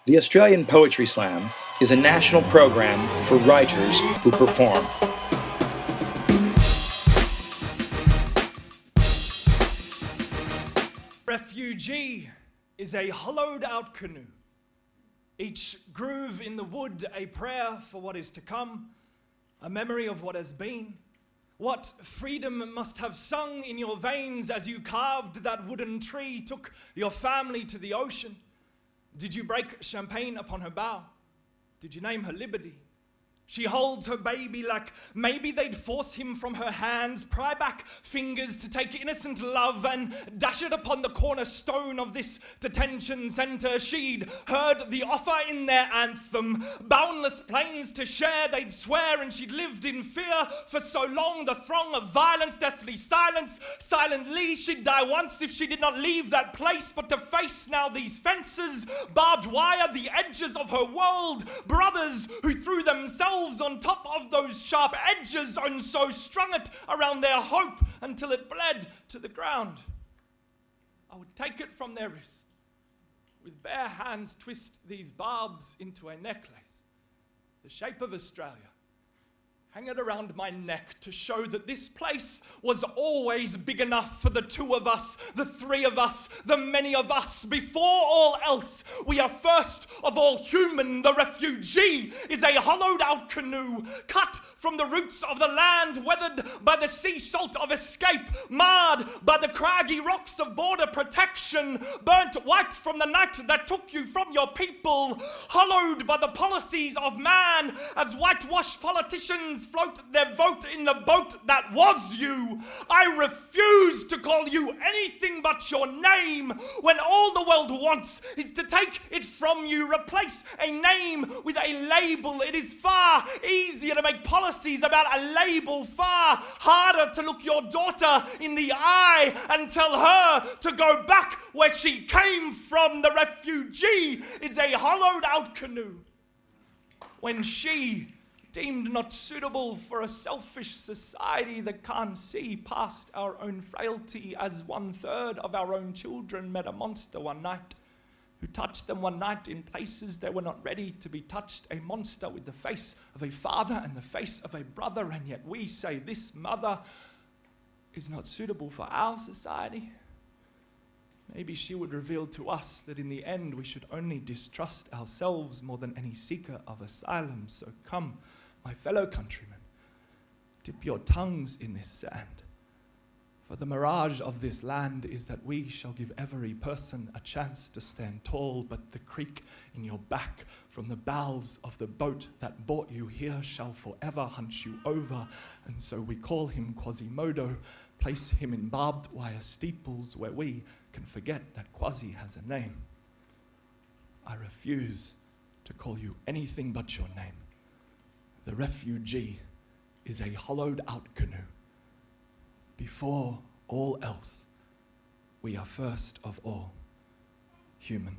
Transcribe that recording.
The Australian Poetry Slam is a national program for writers who perform. Refugee is a hollowed-out canoe. Each groove in the wood a prayer for what is to come, a memory of what has been. What freedom must have sung in your veins as you carved that wooden tree, took your family to the ocean. Did you break champagne upon her bow? Did you name her Liberty? She holds her baby like maybe they'd force him from her hands, pry back fingers to take innocent love and dash it upon the cornerstone of this detention center. She'd heard the offer in their anthem, boundless plains to share they'd swear, and she'd lived in fear for so long, the throng of violence, deathly silence. Silently she'd die once if she did not leave that place, but to face now these fences, barbed wire, the edges of her world, brothers who threw themselves on top of those sharp edges and so strung it around their hope until it bled to the ground. I would take it from their wrist, with bare hands twist these barbs into a necklace, the shape of Australia, hang it around my neck to show that this place was always big enough for the two of us, the three of us, the many of us. Before all else, we are first of all human. The refugee is a hollowed out canoe, cut from the roots of the land, weathered by the sea salt of escape, marred by the craggy rocks of border protection, burnt white from the night that took you from your people, hollowed by the policies of man as whitewashed politicians float their vote in the boat that was you. I refuse to call you anything but your name when all the world wants is to take it from you. Replace a name with a label. It is far easier to make policies about a label, far harder to look your daughter in the eye and tell her to go back where she came from. The refugee is a hollowed out canoe. When she, deemed not suitable for a selfish society that can't see past our own frailty, as 1/3 of our own children met a monster one night, who touched them one night in places they were not ready to be touched, a monster with the face of a father and the face of a brother, and yet we say this mother is not suitable for our society. Maybe she would reveal to us that in the end we should only distrust ourselves more than any seeker of asylum. So come, my fellow countrymen, dip your tongues in this sand. For the mirage of this land is that we shall give every person a chance to stand tall, but the creak in your back from the bowels of the boat that brought you here shall forever hunt you over. And so we call him Quasimodo, place him in barbed wire steeples where we can forget that Quasi has a name. I refuse to call you anything but your name. The refugee is a hollowed out canoe. Before all else, we are first of all human.